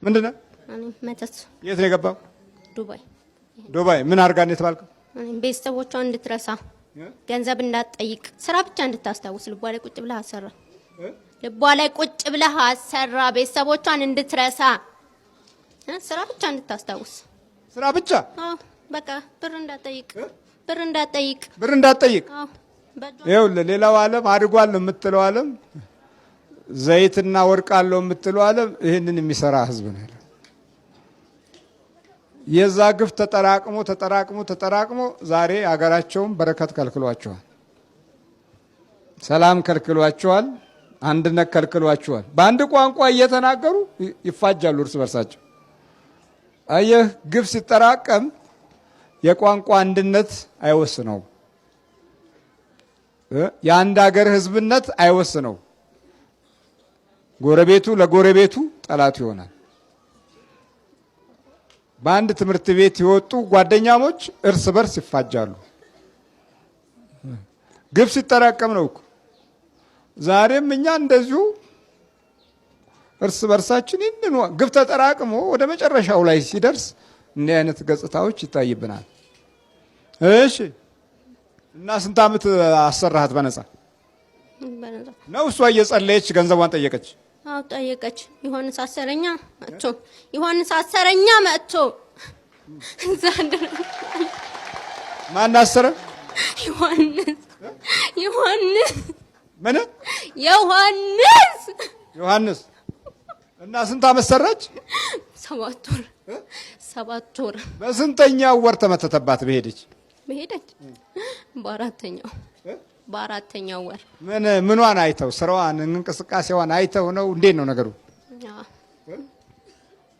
ምንድነው? እኔ መተት የት ነው የገባው? ዱባይ። ዱባይ ምን አርጋ ነው የተባልከው? እኔ ቤተሰቦቿን እንድትረሳ ገንዘብ እንዳትጠይቅ ስራ ብቻ እንድታስታውስ ልቧ ላይ ቁጭ ብለህ አሰራ። ልቧ ላይ ቁጭ ብለህ አሰራ። ቤተሰቦቿን እንድትረሳ ስራ ብቻ እንድታስታውስ። ስራ ብቻ? አዎ በቃ ብር እንዳትጠይቅ፣ ብር እንዳትጠይቅ፣ ብር እንዳትጠይቅ። አዎ ይኸውልህ ሌላው ዓለም አድጓል የምትለው ዓለም ዘይትና ወርቅ አለው የምትለው ዓለም ይህንን የሚሰራ ህዝብ ነው ያለው። የዛ ግፍ ተጠራቅሞ ተጠራቅሞ ተጠራቅሞ ዛሬ አገራቸውን በረከት ከልክሏቸዋል፣ ሰላም ከልክሏቸዋል፣ አንድነት ከልክሏቸዋል። በአንድ ቋንቋ እየተናገሩ ይፋጃሉ እርስ በርሳቸው። አየህ ግፍ ሲጠራቀም የቋንቋ አንድነት አይወስነው፣ የአንድ ሀገር ህዝብነት አይወስነው። ጎረቤቱ ለጎረቤቱ ጠላት ይሆናል። በአንድ ትምህርት ቤት የወጡ ጓደኛሞች እርስ በርስ ይፋጃሉ። ግፍ ሲጠራቀም ነው እኮ። ዛሬም እኛ እንደዚሁ እርስ በርሳችን ይህንን ግፍ ተጠራቅሞ ወደ መጨረሻው ላይ ሲደርስ እንዲህ አይነት ገጽታዎች ይታይብናል። እሺ እና ስንት ዓመት አሰራሃት በነፃ? በነፃ ነው እሷ እየጸለየች ገንዘቧን ጠየቀች? አዎ ጠየቀች። ዮሐንስ አሰረኛ መጥቶ ዮሐንስ አሰረኛ መጥቶ ማን አሰረ? ዮሐንስ ዮሐንስ ምን ዮሐንስ ዮሐንስ እና ስንት ዓመት ሰራች? 7 ወር 7 ወር። በስንተኛው ወር ተመተተባት? በሄደች በአራተኛው ወር። ምኗን አይተው ስራዋን እንቅስቃሴዋን አይተው ነው? እንዴት ነው ነገሩ?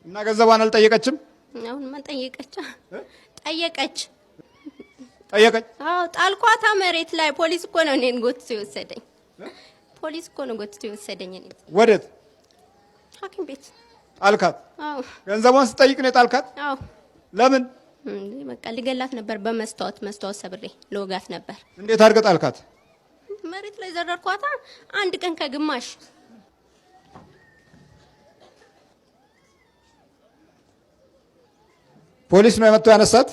እና ገንዘቧን አልጠየቀችም? አሁንማ ጠየቀች። ጠየቀች? አዎ ጣልኳታ መሬት ላይ። ፖሊስ እኮ ነው እኔን ጎትቶ የወሰደኝ። ፖሊስ እኮ ነው ጎትቶ የወሰደኝ። እኔ ወዴት? ሐኪም ቤት ጣልካት? አዎ ገንዘቧን ስጠይቅ ነው የጣልካት? አዎ። ለምን? በቃ ሊገላት ነበር። መስታወት ሰብሬ ለወጋት ነበር። እንዴት አድርገህ ጣልካት? መሬት ላይ ዘረርኳታ። አንድ ቀን ከግማሽ። ፖሊስ ነው የመጣው ያነሳት?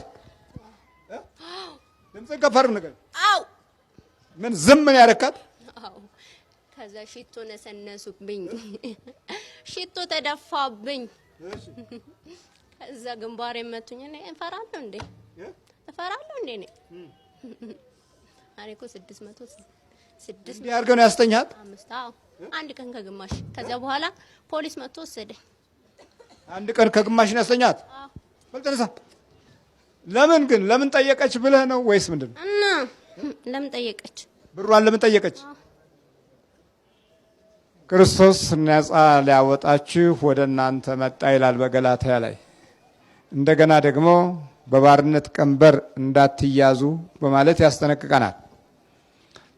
ድምፅህን ከፍ አድርግ ነገር። አው ምን ዝም ምን ያደረካት? አው ከዛ ሽቶ ነሰነሱብኝ። ሽቶ ተደፋብኝ። ከዛ ግንባሬ መቱኝ። እኔ እፈራለሁ እንዴ? እኔ አሬኮ 600 ያርገው ነው ያስተኛት። አዎ አንድ ቀን ከግማሽ። ከዛ በኋላ ፖሊስ መጥቶ ወሰደኝ። አንድ ቀን ከግማሽ ነው ያስተኛት? አዎ። በልተነሳ ለምን ጠየቀች ብለህ ነው ወይስ ምንድነው? እና ለምን ጠየቀች? ብሯን ለምን ጠየቀች? ክርስቶስ ነፃ ሊያወጣችሁ ወደ እናንተ መጣ ይላል በገላትያ ላይ። እንደገና ደግሞ በባርነት ቀንበር እንዳትያዙ በማለት ያስጠነቅቀናል።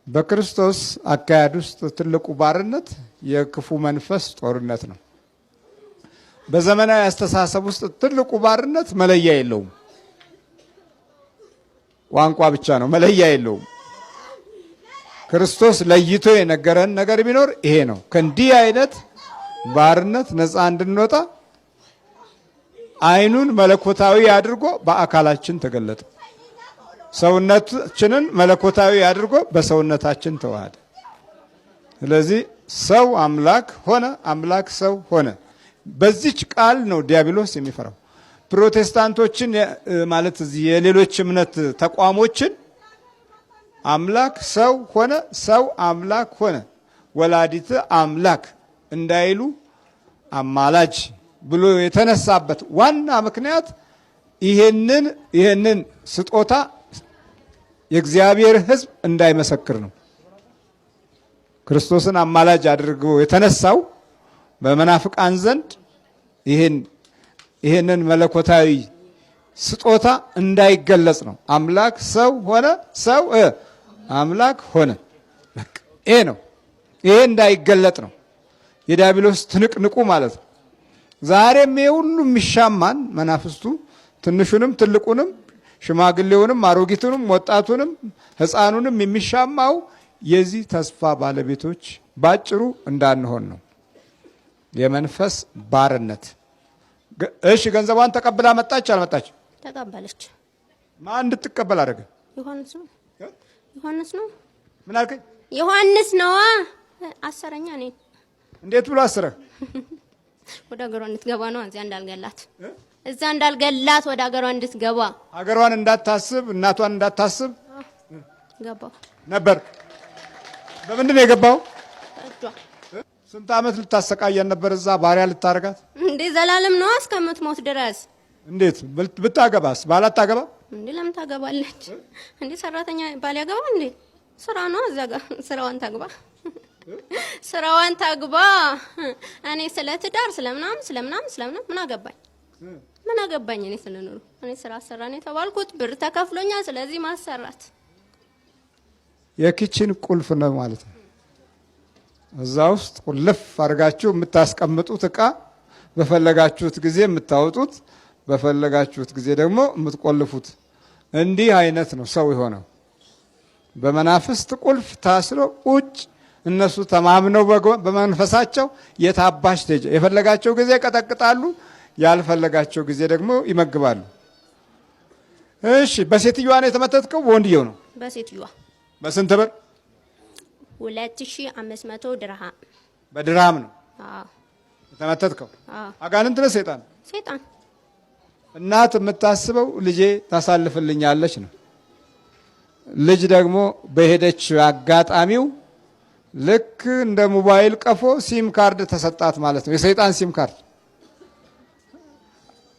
በክርስቶስ አካሄድ ውስጥ ትልቁ ባርነት የክፉ መንፈስ ጦርነት ነው። በዘመናዊ አስተሳሰብ ውስጥ ትልቁ ባርነት መለያ የለውም። ቋንቋ ብቻ ነው፣ መለያ የለውም። ክርስቶስ ለይቶ የነገረን ነገር ቢኖር ይሄ ነው። ከእንዲህ አይነት ባርነት ነፃ እንድንወጣ አይኑን መለኮታዊ አድርጎ በአካላችን ተገለጠ። ሰውነታችንን መለኮታዊ አድርጎ በሰውነታችን ተዋሃደ። ስለዚህ ሰው አምላክ ሆነ፣ አምላክ ሰው ሆነ። በዚች ቃል ነው ዲያብሎስ የሚፈራው። ፕሮቴስታንቶችን ማለት እዚህ የሌሎች እምነት ተቋሞችን አምላክ ሰው ሆነ፣ ሰው አምላክ ሆነ፣ ወላዲተ አምላክ እንዳይሉ አማላጅ ብሎ የተነሳበት ዋና ምክንያት ይሄንን ስጦታ የእግዚአብሔር ሕዝብ እንዳይመሰክር ነው። ክርስቶስን አማላጅ አድርጎ የተነሳው በመናፍቃን ዘንድ ይሄንን መለኮታዊ ስጦታ እንዳይገለጽ ነው። አምላክ ሰው ሆነ፣ ሰው አምላክ ሆነ። ይሄ ነው። ይሄ እንዳይገለጥ ነው የዲያብሎስ ትንቅንቁ ማለት ነው። ዛሬም የሁሉ የሚሻማን መናፍስቱ ትንሹንም ትልቁንም ሽማግሌውንም አሮጊቱንም ወጣቱንም ሕፃኑንም የሚሻማው የዚህ ተስፋ ባለቤቶች ባጭሩ እንዳንሆን ነው። የመንፈስ ባርነት እሺ ገንዘቧን ተቀብላ መጣች አልመጣች? ተቀበለች። ማን እንድትቀበል አደረገ? ዮሐንስ ነው። ዮሐንስ ነው። ምን አልከኝ? ዮሐንስ ነው። አሰረኛ እኔ። እንዴት ብሎ አሰረ? ወደ ሀገሯ እንድትገባ ነው። እዛ እንዳልገላት ወደ ሀገሯ እንድትገባ፣ ሀገሯን እንዳታስብ፣ እናቷን እንዳታስብ ገባው ነበር። በምንድን ነው የገባው? እጇ። ስንት ዓመት ልታሰቃየን ነበር? እዛ ባሪያ ልታረጋት እንዴ? ዘላለም ነው እስከምትሞት ድረስ። እንዴት ብታገባስ? ባላታገባ እንዴ? ለምን ታገባለች እንዴ? ሰራተኛ ባል ያገባ እንዴ? ስራ ነው። እዛ ጋር ስራዋን ታግባ፣ ስራዋን ታግባ። እኔ ስለ ትዳር ስለምናምን ምን አገባኝ? ምን አገባኝ? እኔ ስለኑሩ እኔ ስራ አሰራ ነው የተባልኩት። ብር ተከፍሎኛል። ስለዚህ ማሰራት የኪችን ቁልፍ ነው ማለት ነው። እዛ ውስጥ ቁልፍ አድርጋችሁ የምታስቀምጡት እቃ፣ በፈለጋችሁት ጊዜ የምታወጡት፣ በፈለጋችሁት ጊዜ ደግሞ የምትቆልፉት። እንዲህ አይነት ነው ሰው የሆነው። በመናፍስት ቁልፍ ታስሮ ቁጭ። እነሱ ተማምነው በመንፈሳቸው የታባሽ ልጅ የፈለጋቸው ጊዜ ቀጠቅጣሉ፣ ያልፈለጋቸው ጊዜ ደግሞ ይመግባሉ። እሺ በሴትዮዋ ነው የተመተትከው? በወንድየው ነው? በሴትዮዋ። በስንት ብር? 2500 ድርሃም። በድርሃም ነው? አዎ የተመተትከው። አዎ። አጋንንት ነው? ሰይጣን? ሰይጣን። እናት የምታስበው ልጄ ታሳልፍልኛለች ነው። ልጅ ደግሞ በሄደች አጋጣሚው ልክ እንደ ሞባይል ቀፎ ሲም ካርድ ተሰጣት ማለት ነው። የሰይጣን ሲም ካርድ።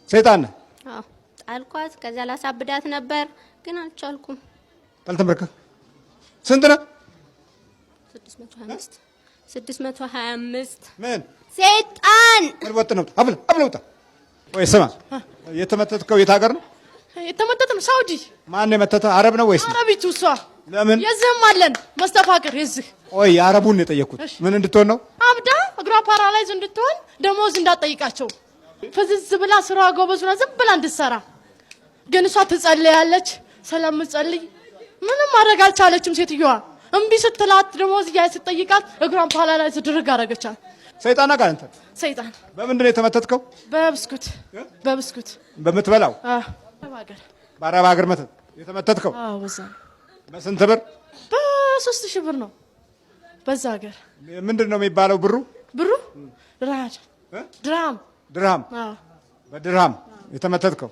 ሰይጣን ነው። አዎ ጣልኳት። ከዛ ላሳብዳት ነበር ግን አልቻልኩም። ተልተምርከ ስንት ነው? 625 ምን ሰይጣን ወጥ ነው? አብለውታ ወይ ስማ፣ የተመተትከው የት ሀገር ነው? የተመተተም ሳውዲ። ማን የመተተ? አረብ ነው ወይስ? አረቢቱ እሷ። ለምን? የዝህም አለን መስተፋቅር የዝህ። ኦይ አረቡን የጠየኩት ምን እንድትሆን ነው? አብዳ እግሯ ፓራላይዝ እንድትሆን ደሞዝ እንዳትጠይቃቸው ፍዝዝ ብላ ስራዋ ጎበዝ ሆና ዝም ብላ እንድትሰራ። ግን እሷ ትጸልያለች። ስለምትጸልይ ምንም ማድረግ አልቻለችም ሴትዮዋ። እምቢ ስትላት ደሞዝ እያለች ስትጠይቃት እግሯን ፓራላይዝ ድርግ አደረገቻት። ሰይጣን አጋንንት። ሰይጣን። በምንድን ነው የተመተትከው? በብስኩት። በብስኩት በምትበላው? በአረብ ሀገር መተት የተመተትከው? አዎ በዛ። በስንት ብር? በ3000 ብር ነው በዛ ሀገር። ምንድን ነው የሚባለው ብሩ? ድርሃም። በድርሃም የተመተትከው።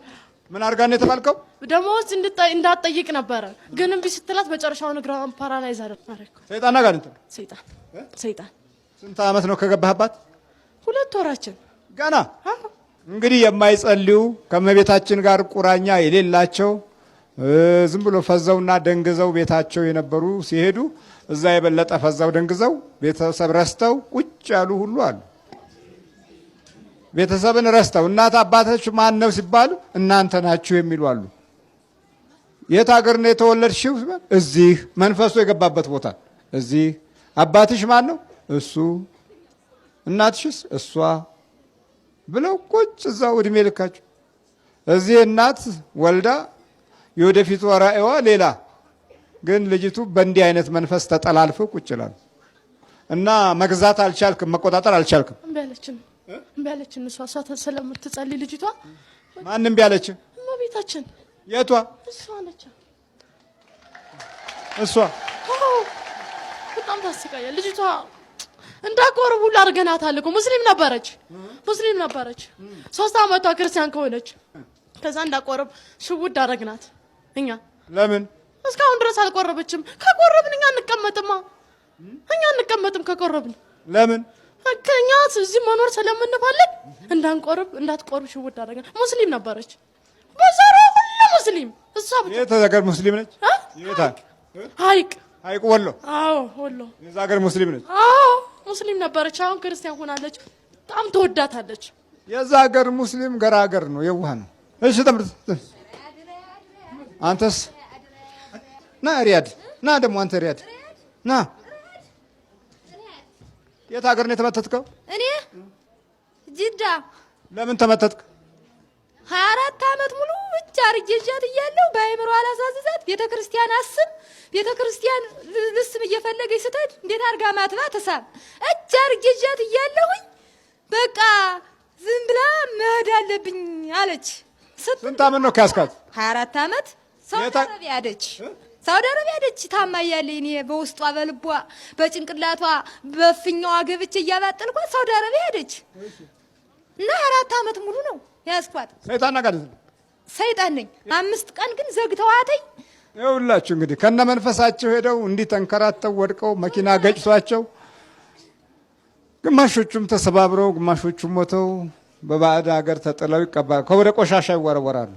ምን አድርጋ ነው የተባልከው? ደሞዝ እንዳትጠይቅ ነበረ። ግን እምቢ ስትላት መጨረሻውን እግሯን ፓራላይዝ አደረገ። ሰይጣን አጋንንት። ሰይጣን። ስንት ዓመት ነው ከገባህባት? 2 ወራችን ገና። እንግዲህ የማይጸልዩ ከመቤታችን ጋር ቁራኛ የሌላቸው ዝም ብሎ ፈዘውና ደንግዘው ቤታቸው የነበሩ ሲሄዱ እዛ የበለጠ ፈዛው ደንግዘው ቤተሰብ ረስተው ቁጭ ያሉ ሁሉ አሉ። ቤተሰብን ረስተው እናት አባታችሁ ማን ነው ሲባሉ እናንተ ናችሁ የሚሉ አሉ። የት ሀገር ነው የተወለድሽው? እዚህ። መንፈሱ የገባበት ቦታ እዚህ። አባትሽ ማን ነው? እሱ። እናትሽስ? እሷ ብለው ቁጭ እዛው እድሜ ልካችሁ። እዚህ እናት ወልዳ የወደፊቱ ራእይዋ ሌላ፣ ግን ልጅቱ በእንዲህ አይነት መንፈስ ተጠላልፈው ቁጭ ይላሉ። እና መግዛት አልቻልክም፣ መቆጣጠር አልቻልክም። እምቢ አለችን። እሷ ስለምትጸልይ ልጅቷ። ማንም እምቢ አለች? እመቤታችን። የቷ? እሷ ነች። እሷ በጣም ታስቃያለች ልጅቷ። እንዳቆርብ ሁሉ አድርገናታል እኮ። ሙስሊም ነበረች 3 ዓመቷ ክርስቲያን ከሆነች። ከዛ እንዳቆርብ ሽውድ አደረግናት እኛ። ለምን? እስካሁን ድረስ አልቆረበችም። ከቆረብን እኛ አንቀመጥም ከቆረብን። ለምን? እኛ እዚህ መኖር ስለምንፈልግ እንዳትቆርብ ሽውድ አደረግናት። ሙስሊም ነበረች በዘሯ ሁሉ ሙስሊም። እሷ ብቻ። የት ሀገር ሙስሊም ነች? የት? ሀይቅ ወሎ። አዎ ወሎ። የዛ ሀገር ሙስሊም ነች? አዎ ሙስሊም ነበረች። አሁን ክርስቲያን ሆናለች። በጣም ተወዳታለች። የዛ ሀገር ሙስሊም ገራገር ነው፣ የዋህ ነው። እሺ ተምርት። አንተስ? ና ሪያድ ና። ደግሞ አንተ ሪያድ ና። የት ሀገር ነው የተመተትከው? እኔ ጅዳ። ለምን ተመተትክ? 24 ዓመት ሙሉ ብቻ አርጀጃት እያለሁ በአይምሮ አላሳዝዛት። ቤተክርስቲያን አስብ፣ ቤተክርስቲያን ልስም እየፈለገች ስትሄድ እንዴት አድርጋ ማትባ ተሳብ እጅ አርጀጃት እያለሁኝ በቃ ዝም ብላ መሄድ አለብኝ አለብኝ አለች። ስንት ዓመት ነው ከያዝካት? 24 ዓመት። ሳውዲ አረቢያ ሄደች። ሳውዲ አረቢያ ሄደች ታማ እያለኝ እኔ በውስጧ በልቧ በጭንቅላቷ በፍኛዋ ገብቼ እያባጠልኳት ሳውዲ አረቢያ ሄደች እና 24 ዓመት ሙሉ ነው ያዝኳት። ሰይጣን ጋር ሰይጣን ነኝ። 5 ቀን ግን ዘግተዋተኝ። ይኸውላችሁ እንግዲህ ከነ መንፈሳቸው ሄደው እንዲህ ተንከራተው ወድቀው መኪና ገጭቷቸው ግማሾቹም ተሰባብረው ግማሾቹም ሞተው በባዕድ ሀገር ተጥለው ይቀበራሉ። ከወደ ቆሻሻ ይወረወራሉ።